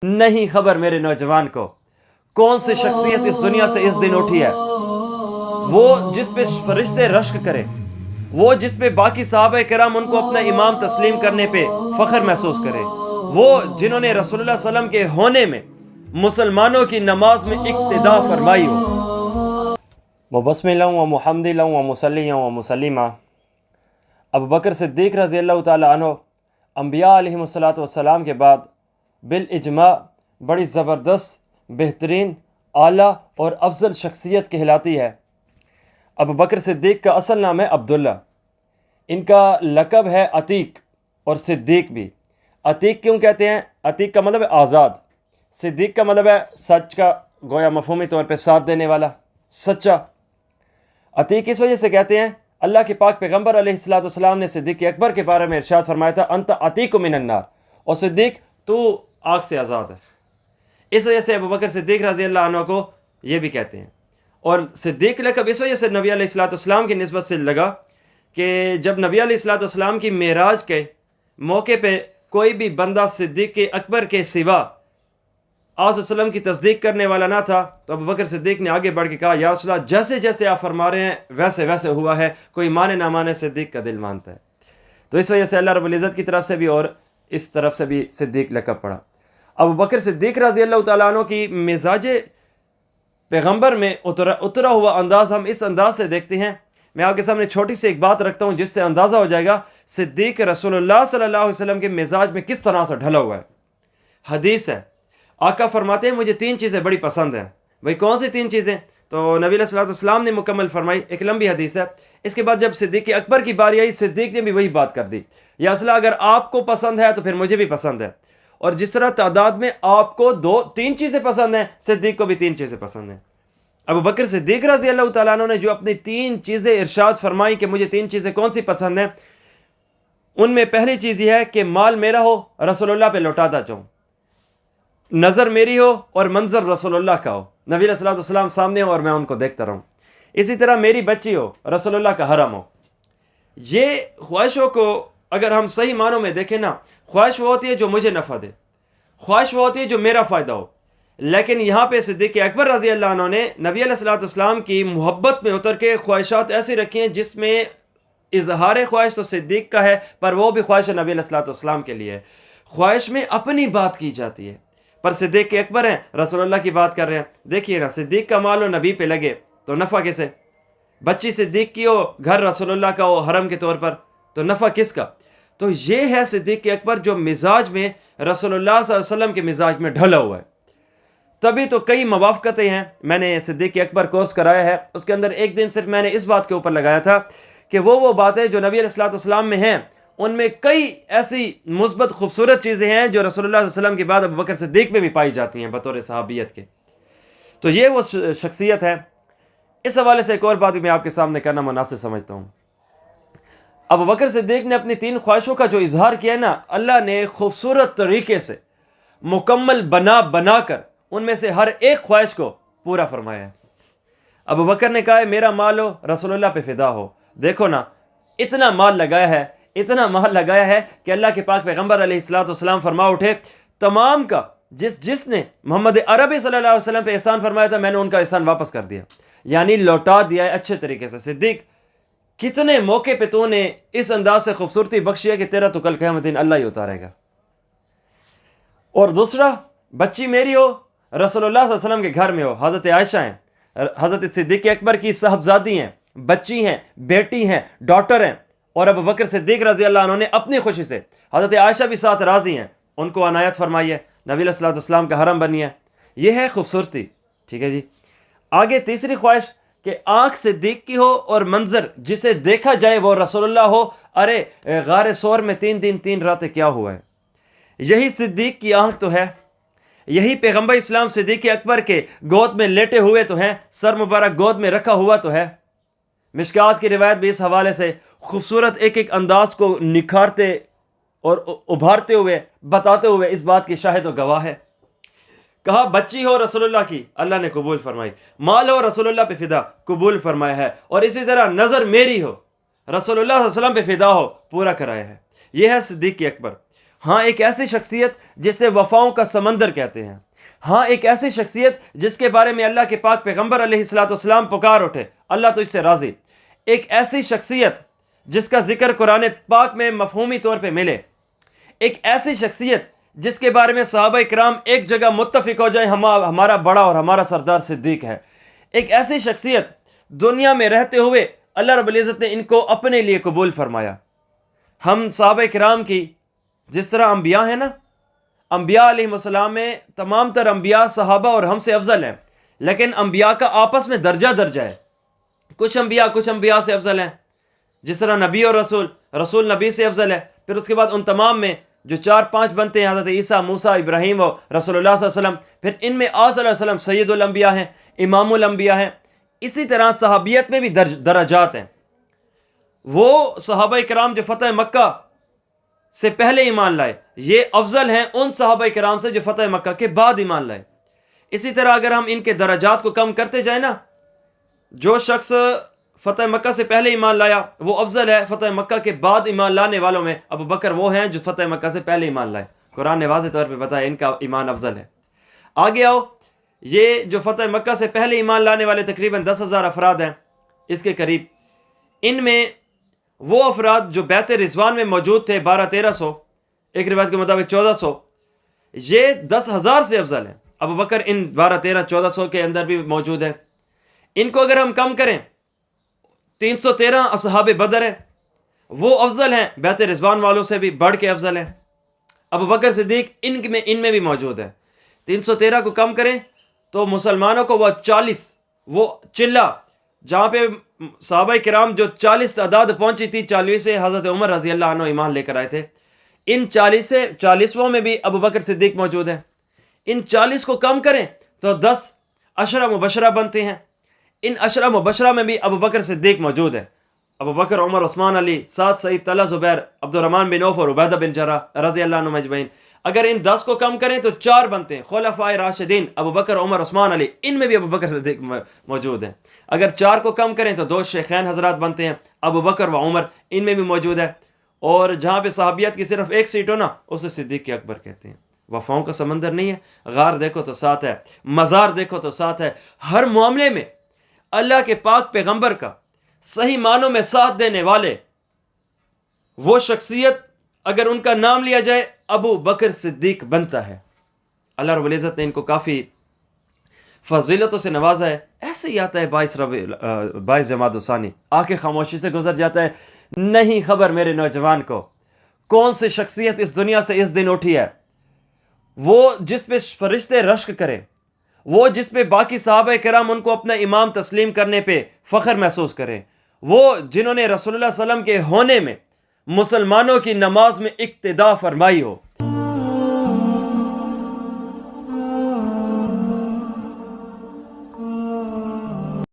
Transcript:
نہیں خبر میرے نوجوان کو کون سی شخصیت اس دنیا سے اس دن اٹھی ہے، وہ جس پہ فرشتے رشک کرے، وہ جس پہ باقی صحابہ کرام ان کو اپنا امام تسلیم کرنے پہ فخر محسوس کرے، وہ جنہوں نے رسول اللہ صلی اللہ علیہ وسلم کے ہونے میں مسلمانوں کی نماز میں اقتداء فرمائی ہو۔ وبسملہ و محمدلہ و مسلیہ و مسلمہ۔ ابو بکر صدیق رضی اللہ تعالیٰ عنہ انبیاء علیہ السلام کے بعد بالاجماع بڑی زبردست، بہترین، اعلیٰ اور افضل شخصیت کہلاتی ہے۔ ابو بکر صدیق کا اصل نام ہے عبداللہ، ان کا لقب ہے عتیق اور صدیق بھی۔ عتیق کیوں کہتے ہیں؟ عتیق کا مطلب ہے آزاد، صدیق کا مطلب ہے سچ کا، گویا مفہومی طور پہ ساتھ دینے والا، سچا۔ عتیق اس وجہ سے کہتے ہیں، اللہ کے پاک پیغمبر علیہ السلام نے صدیق اکبر کے بارے میں ارشاد فرمایا تھا، انت عتیق من النار، اور صدیق تو آگ سے آزاد ہے۔ اس وجہ سے ابو بکر صدیق رضی اللہ عنہ کو یہ بھی کہتے ہیں۔ اور صدیق لقب اس وجہ سے نبی علیہ السلام کی نسبت سے لگا کہ جب نبی علیہ السلام کی معراج کے موقع پہ کوئی بھی بندہ صدیق اکبر کے سوا آج وسلم کی تصدیق کرنے والا نہ تھا، تو ابو بکر صدیق نے آگے بڑھ کے کہا، یا رسول اللہ جیسے جیسے آپ فرما رہے ہیں ویسے ویسے ہوا ہے، کوئی مانے نہ مانے صدیق کا دل مانتا ہے۔ تو اس وجہ سے اللہ رب العزت کی طرف سے بھی اور اس طرف سے بھی صدیق لقب پڑا۔ ابو بکر صدیق رضی اللہ تعالیٰ عنہ کی مزاج پیغمبر میں اترا ہوا انداز ہم اس انداز سے دیکھتے ہیں۔ میں آپ کے سامنے چھوٹی سی ایک بات رکھتا ہوں جس سے اندازہ ہو جائے گا صدیق رسول اللہ صلی اللہ علیہ وسلم کے مزاج میں کس طرح سے ڈھلا ہوا ہے۔ حدیث ہے، آقا فرماتے ہیں مجھے 3 چیزیں بڑی پسند ہیں۔ بھئی کون سی 3 چیزیں؟ تو نبی علیہ السلام نے مکمل فرمائی، ایک لمبی حدیث ہے۔ اس کے بعد جب صدیق اکبر کی باری آئی، صدیق نے بھی وہی بات کر دی، یا اصلا اگر آپ کو پسند ہے تو پھر مجھے بھی پسند ہے۔ اور جس طرح تعداد میں آپ کو 3 چیزیں پسند ہیں، صدیق کو بھی 3 چیزیں پسند ہیں۔ ابو بکر صدیق رضی اللہ تعالیٰ عنہ نے جو اپنی 3 چیزیں ارشاد فرمائی کہ مجھے 3 چیزیں کون سی پسند ہیں، ان میں پہلی چیز یہ ہے کہ مال میرا ہو، رسول اللہ پہ لوٹاتا جاؤں، نظر میری ہو اور منظر رسول اللہ کا ہو، نبی علیہ السلام سامنے ہو اور میں ان کو دیکھتا رہوں۔ اسی طرح میری بچی ہو، رسول اللہ کا حرم ہو۔ یہ خواہشوں کو اگر ہم صحیح معنوں میں دیکھیں نا، خواہش وہ ہوتی ہے جو مجھے نفع دے، خواہش وہ ہوتی ہے جو میرا فائدہ ہو۔ لیکن یہاں پہ صدیق اکبر رضی اللہ عنہ نے نبی علیہ السلام کی محبت میں اتر کے خواہشات ایسی رکھی ہیں جس میں اظہار خواہش تو صدیق کا ہے، پر وہ بھی خواہش نبی علیہ السلام کے لیے ہے۔ خواہش میں اپنی بات کی جاتی ہے، پر صدیق اکبر ہیں، رسول اللہ کی بات کر رہے ہیں۔ دیکھیے نا، صدیق کا مال و نبی پہ لگے تو نفع کسے؟ بچی صدیق کی ہو، گھر رسول اللہ کا ہو حرم کے طور پر، تو نفع کس کا؟ تو یہ ہے صدیق اکبر جو مزاج میں رسول اللہ صلی اللہ علیہ وسلم کے مزاج میں ڈھلا ہوا ہے۔ تبھی تو کئی موافقتیں ہیں۔ میں نے صدیق اکبر کورس کرایا ہے، اس کے اندر ایک دن صرف میں نے اس بات کے اوپر لگایا تھا کہ وہ باتیں جو نبی علیہ السلام میں ہیں، ان میں کئی ایسی مثبت خوبصورت چیزیں ہیں جو رسول اللہ صلی اللہ علیہ وسلم کے بعد ابو بکر صدیق میں بھی پائی جاتی ہیں بطور صحابیت کے۔ تو یہ وہ شخصیت ہے۔ اس حوالے سے ایک اور بات بھی میں آپ کے سامنے کرنا مناسب سمجھتا ہوں۔ ابو بکر صدیق نے اپنی 3 خواہشوں کا جو اظہار کیا نا، اللہ نے خوبصورت طریقے سے مکمل بنا کر ان میں سے ہر ایک خواہش کو پورا فرمایا ہے۔ ابو بکر نے کہا ہے میرا مال ہو، رسول اللہ پہ فدا ہو۔ دیکھو نا، اتنا مال لگایا ہے کہ اللہ کے پاک پیغمبر علیہ السلام فرما اٹھے، تمام کا جس نے محمد عربی صلی اللہ علیہ وسلم پہ احسان فرمایا تھا، میں نے ان کا احسان واپس کر دیا، یعنی لوٹا دیا ہے اچھے طریقے سے۔ صدیق، کتنے موقع پہ تو نے اس انداز سے خوبصورتی بخشی ہے کہ تیرا تو کل قیامت دن اللہ ہی اتارے گا۔ اور دوسرا، بچی میری ہو، رسول اللہ صلی اللہ علیہ وسلم کے گھر میں ہو، حضرت عائشہ ہیں، حضرت صدیق اکبر کی صاحبزادی ہیں، بچی ہیں، بیٹی ہیں، ڈاٹر ہیں، اور ابو بکر صدیق رضی اللہ عنہ نے اپنی خوشی سے، حضرت عائشہ بھی ساتھ راضی ہیں، ان کو عنایت فرمائی ہے، نبی علیہ السلام کا حرم بنی ہے۔ یہ ہے خوبصورتی، ٹھیک ہے جی۔ آگے تیسری خواہش کہ آنکھ صدیق کی ہو اور منظر جسے دیکھا جائے وہ رسول اللہ ہو۔ ارے غار ثور میں 3 دن 3 راتیں کیا ہوا ہے؟ یہی صدیق کی آنکھ تو ہے، یہی پیغمبر اسلام صدیق اکبر کے گود میں لیٹے ہوئے تو ہیں، سر مبارک گود میں رکھا ہوا تو ہے۔ مشکات کی روایت بھی اس حوالے سے خوبصورت ایک انداز کو نکھارتے اور ابھارتے ہوئے بتاتے ہوئے اس بات کی شاہد و گواہ ہے۔ کہا بچی ہو رسول اللہ کی، اللہ نے قبول فرمائی، مال ہو رسول اللہ پہ فدا، قبول فرمایا ہے، اور اسی طرح نظر میری ہو، رسول اللہ صلی اللہ علیہ وسلم پہ فدا ہو، پورا کرایا ہے۔ یہ ہے صدیق اکبر۔ ہاں ایک ایسی شخصیت جسے وفاؤں کا سمندر کہتے ہیں. ہاں ایک ایسی شخصیت جس کے بارے میں اللہ کے پاک پیغمبر علیہ الصلوۃ والسلام پکار اٹھے اللہ تو اس سے راضی. ایک ایسی شخصیت جس کا ذکر قرآن پاک میں مفہومی طور پہ ملے. ایک ایسی شخصیت جس کے بارے میں صحابہ کرام ایک جگہ متفق ہو جائیں ہمارا بڑا اور ہمارا سردار صدیق ہے. ایک ایسی شخصیت دنیا میں رہتے ہوئے اللہ رب العزت نے ان کو اپنے لیے قبول فرمایا. ہم صحابہ کرام کی جس طرح انبیاء ہیں نا، انبیاء علیہ السلام میں تمام تر انبیاء صحابہ اور ہم سے افضل ہیں، لیکن انبیاء کا آپس میں درجہ درجہ ہے. کچھ انبیاء سے افضل ہیں، جس طرح نبی اور رسول نبی سے افضل ہے. پھر اس کے بعد ان تمام میں جو 4-5 بنتے ہیں، حضرت عیسیٰ، موسیٰ، ابراہیم و رسول اللہ صلی اللہ علیہ وسلم. پھر ان میں آج صلی اللہ علیہ وسلم سید الانبیاء ہیں، امام الانبیاء ہیں. اسی طرح صحابیت میں بھی درجات ہیں. وہ صحابہ کرام جو فتح مکہ سے پہلے ایمان لائے، یہ افضل ہیں ان صحابہ کرام سے جو فتح مکہ کے بعد ایمان لائے. اسی طرح اگر ہم ان کے درجات کو کم کرتے جائیں نا، جو شخص فتح مکہ سے پہلے ایمان لایا وہ افضل ہے. فتح مکہ کے بعد ایمان لانے والوں میں ابو بکر وہ ہیں جو فتح مکہ سے پہلے ایمان لائے. قرآن نے واضح طور پہ بتایا ان کا ایمان افضل ہے. آگے آؤ، یہ جو فتح مکہ سے پہلے ایمان لانے والے تقریباً 10,000 افراد ہیں اس کے قریب. ان میں وہ افراد جو بیت رضوان میں موجود تھے 1200-1300، ایک روایت کے مطابق 1400، یہ 10,000 سے افضل ہیں. ابو بکر ان 1200-1300-1400 کے اندر بھی موجود ہیں. ان کو اگر ہم کم کریں 313 اصحاب بدر ہیں، وہ افضل ہیں، بیت رضوان والوں سے بھی بڑھ کے افضل ہیں. ابو بکر صدیق ان میں بھی موجود ہیں. 313 کو کم کریں تو مسلمانوں کو وہ 40، وہ چلہ جہاں پہ صحابہ کرام جو 40 تعداد پہنچی تھی، 40 سے حضرت عمر رضی اللہ عنہ ایمان لے کر آئے تھے، ان 40 میں بھی ابو بکر صدیق موجود ہیں. ان 40 کو کم کریں تو 10 عشرہ مبشرہ بنتے ہیں. ان عشرہ مبشرہ میں بھی ابو بکر صدیق موجود ہے. ابو بکر، عمر، عثمان، علی، سعد، سعید، طلحہ، زبیر، عبد الرحمن بن عوف اور عبیدہ بن جراح رضی اللہ عنہم اجمعین. اگر ان 10 کو کم کریں تو 4 بنتے ہیں، خلفائے راشدین ابو بکر، عمر، عثمان، علی. ان میں بھی ابو بکر صدیق موجود ہیں. اگر 4 کو کم کریں تو 2 شیخین حضرات بنتے ہیں، ابو بکر و عمر. ان میں بھی موجود ہے. اور جہاں پہ صحابیت کی صرف ایک سیٹ ہو نا، اسے صدیق اکبر کہتے ہیں. وفاؤں کا سمندر نہیں ہے، غار دیکھو تو ساتھ ہے، مزار دیکھو تو ساتھ ہے. ہر معاملے میں اللہ کے پاک پیغمبر کا صحیح معنوں میں ساتھ دینے والے وہ شخصیت اگر ان کا نام لیا جائے ابو بکر صدیق بنتا ہے. اللہ رب العزت نے ان کو کافی فضیلتوں سے نوازا ہے. ایسے ہی آتا ہے 22 جمادی الثانی، آنکھیں خاموشی سے گزر جاتا ہے. نہیں خبر میرے نوجوان کو کون سی شخصیت اس دنیا سے اس دن اٹھی ہے، وہ جس پہ فرشتے رشک کرے، وہ جس پہ باقی صحابہ کرام ان کو اپنا امام تسلیم کرنے پہ فخر محسوس کریں، وہ جنہوں نے رسول اللہ صلی اللہ علیہ وسلم کے ہونے میں مسلمانوں کی نماز میں اقتداء فرمائی ہو.